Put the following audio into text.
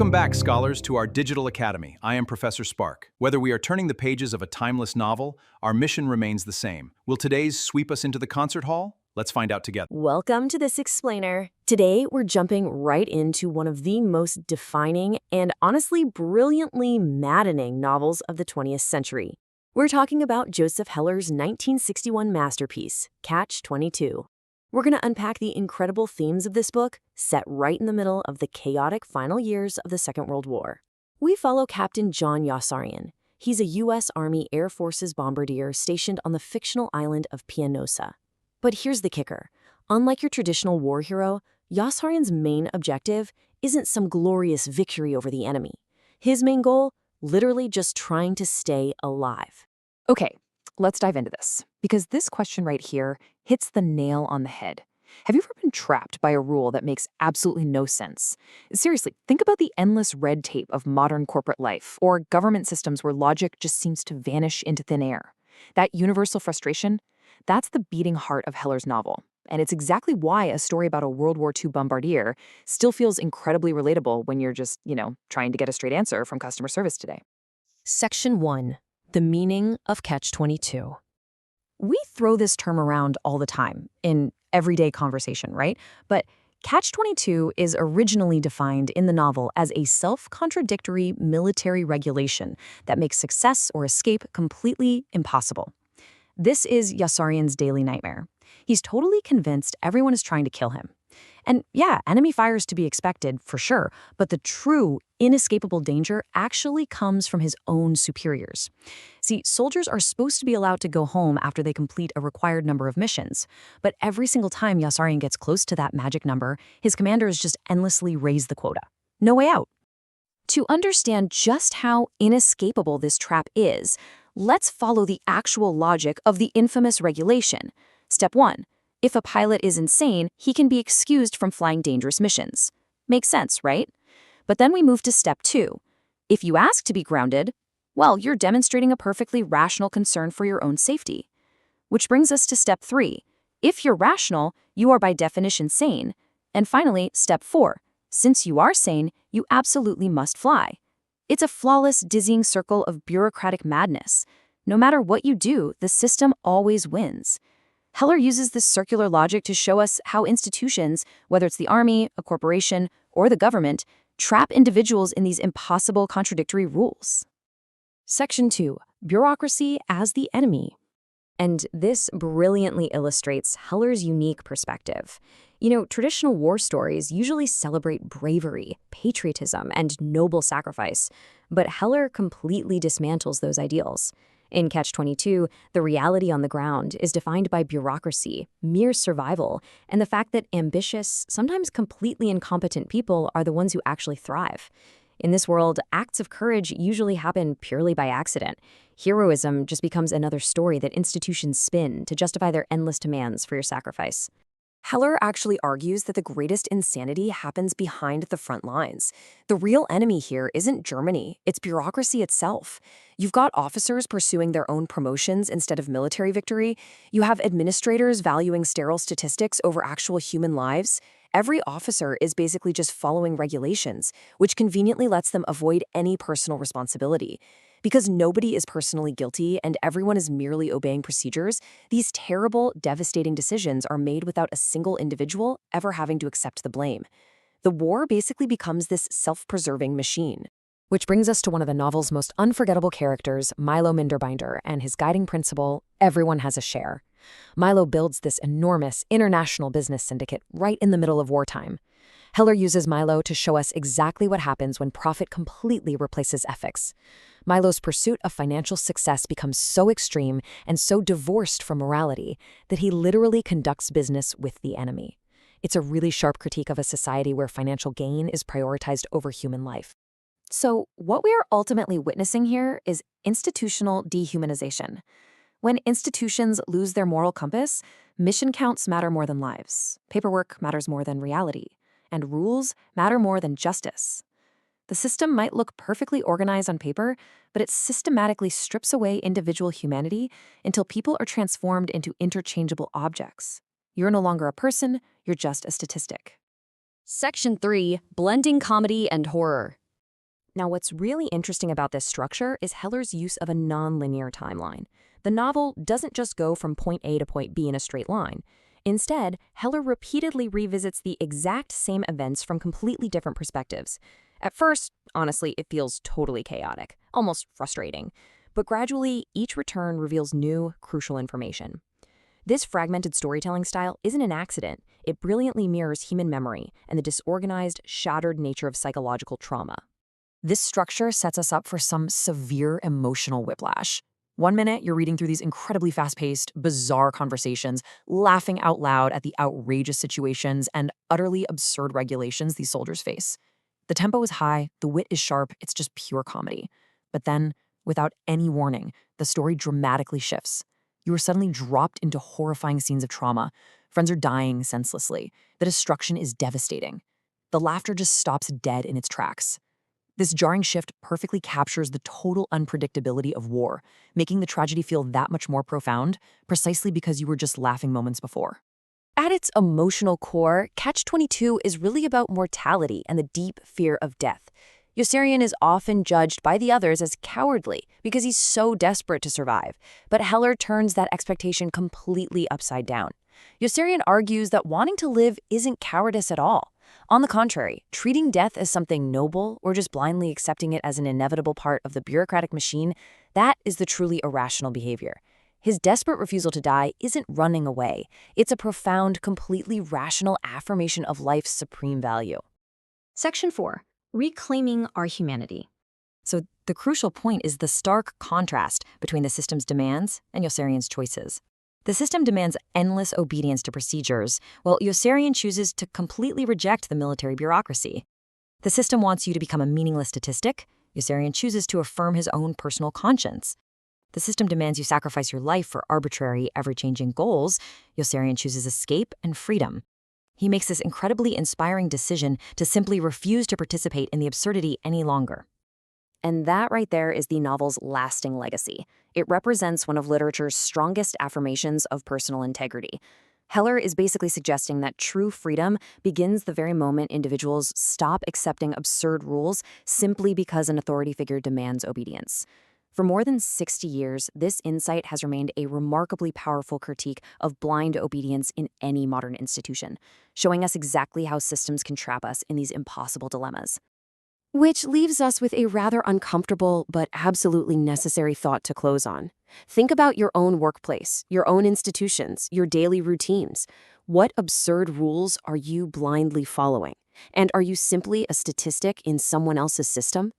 Welcome back, scholars, to our Digital Academy. I am Professor Spark. Whether we are turning the pages of a timeless novel, our mission remains the same. Will today's sweep us into the concert hall? Let's find out together. Welcome to this explainer. Today, we're jumping right into one of the most defining and honestly brilliantly maddening novels of the 20th century. We're talking about Joseph Heller's 1961 masterpiece, Catch-22. We're going to unpack the incredible themes of this book, set right in the middle of the chaotic final years of the Second World War. We follow Captain John Yossarian. He's a U.S. Army Air Forces bombardier stationed on the fictional island of Pianosa. But here's the kicker. Unlike your traditional war hero, Yossarian's main objective isn't some glorious victory over the enemy. His main goal, literally just trying to stay alive. Okay, let's dive into this, because this question right here hits the nail on the head. Have you ever been trapped by a rule that makes absolutely no sense? Seriously, think about the endless red tape of modern corporate life, or government systems where logic just seems to vanish into thin air. That universal frustration, that's the beating heart of Heller's novel. And it's exactly why a story about a World War II bombardier still feels incredibly relatable when you're just, trying to get a straight answer from customer service today. Section 1. The meaning of Catch-22. We throw this term around all the time in everyday conversation, right? But Catch-22 is originally defined in the novel as a self-contradictory military regulation that makes success or escape completely impossible. This is Yossarian's daily nightmare. He's totally convinced everyone is trying to kill him. And yeah, enemy fire is to be expected, for sure, but the true, inescapable danger actually comes from his own superiors. See, soldiers are supposed to be allowed to go home after they complete a required number of missions, but every single time Yossarian gets close to that magic number, his commanders just endlessly raise the quota. No way out. To understand just how inescapable this trap is, let's follow the actual logic of the infamous regulation. Step 1. If a pilot is insane, he can be excused from flying dangerous missions. Makes sense, right? But then we move to step 2. If you ask to be grounded, well, you're demonstrating a perfectly rational concern for your own safety. Which brings us to step 3. If you're rational, you are by definition sane. And finally, step 4. Since you are sane, you absolutely must fly. It's a flawless, dizzying circle of bureaucratic madness. No matter what you do, the system always wins. Heller uses this circular logic to show us how institutions, whether it's the army, a corporation, or the government, trap individuals in these impossible contradictory rules. Section 2. Bureaucracy as the enemy. And this brilliantly illustrates Heller's unique perspective. Traditional war stories usually celebrate bravery, patriotism, and noble sacrifice, but Heller completely dismantles those ideals. In Catch-22, the reality on the ground is defined by bureaucracy, mere survival, and the fact that ambitious, sometimes completely incompetent people are the ones who actually thrive. In this world, acts of courage usually happen purely by accident. Heroism just becomes another story that institutions spin to justify their endless demands for your sacrifice. Heller actually argues that the greatest insanity happens behind the front lines. The real enemy here isn't Germany, it's bureaucracy itself. You've got officers pursuing their own promotions instead of military victory. You have administrators valuing sterile statistics over actual human lives. Every officer is basically just following regulations, which conveniently lets them avoid any personal responsibility. Because nobody is personally guilty and everyone is merely obeying procedures, these terrible, devastating decisions are made without a single individual ever having to accept the blame. The war basically becomes this self-preserving machine. Which brings us to one of the novel's most unforgettable characters, Milo Minderbinder, and his guiding principle, everyone has a share. Milo builds this enormous international business syndicate right in the middle of wartime. Heller uses Milo to show us exactly what happens when profit completely replaces ethics. Milo's pursuit of financial success becomes so extreme and so divorced from morality that he literally conducts business with the enemy. It's a really sharp critique of a society where financial gain is prioritized over human life. So, what we are ultimately witnessing here is institutional dehumanization. When institutions lose their moral compass, mission counts matter more than lives, paperwork matters more than reality, and rules matter more than justice. The system might look perfectly organized on paper, but it systematically strips away individual humanity until people are transformed into interchangeable objects. You're no longer a person, you're just a statistic. Section 3. Blending comedy and horror. Now, what's really interesting about this structure is Heller's use of a nonlinear timeline. The novel doesn't just go from point A to point B in a straight line. Instead, Heller repeatedly revisits the exact same events from completely different perspectives. At first, honestly, it feels totally chaotic, almost frustrating. But gradually, each return reveals new, crucial information. This fragmented storytelling style isn't an accident. It brilliantly mirrors human memory and the disorganized, shattered nature of psychological trauma. This structure sets us up for some severe emotional whiplash. One minute, you're reading through these incredibly fast-paced, bizarre conversations, laughing out loud at the outrageous situations and utterly absurd regulations these soldiers face. The tempo is high, the wit is sharp, it's just pure comedy. But then, without any warning, the story dramatically shifts. You are suddenly dropped into horrifying scenes of trauma. Friends are dying senselessly. The destruction is devastating. The laughter just stops dead in its tracks. This jarring shift perfectly captures the total unpredictability of war, making the tragedy feel that much more profound, precisely because you were just laughing moments before. At its emotional core, Catch-22 is really about mortality and the deep fear of death. Yossarian is often judged by the others as cowardly because he's so desperate to survive, but Heller turns that expectation completely upside down. Yossarian argues that wanting to live isn't cowardice at all. On the contrary, treating death as something noble or just blindly accepting it as an inevitable part of the bureaucratic machine, that is the truly irrational behavior. His desperate refusal to die isn't running away. It's a profound, completely rational affirmation of life's supreme value. Section 4. Reclaiming our humanity. So the crucial point is the stark contrast between the system's demands and Yossarian's choices. The system demands endless obedience to procedures, while Yossarian chooses to completely reject the military bureaucracy. The system wants you to become a meaningless statistic. Yossarian chooses to affirm his own personal conscience. The system demands you sacrifice your life for arbitrary, ever-changing goals. Yossarian chooses escape and freedom. He makes this incredibly inspiring decision to simply refuse to participate in the absurdity any longer. And that right there is the novel's lasting legacy. It represents one of literature's strongest affirmations of personal integrity. Heller is basically suggesting that true freedom begins the very moment individuals stop accepting absurd rules simply because an authority figure demands obedience. For more than 60 years, this insight has remained a remarkably powerful critique of blind obedience in any modern institution, showing us exactly how systems can trap us in these impossible dilemmas. Which leaves us with a rather uncomfortable but absolutely necessary thought to close on. Think about your own workplace, your own institutions, your daily routines. What absurd rules are you blindly following? And are you simply a statistic in someone else's system?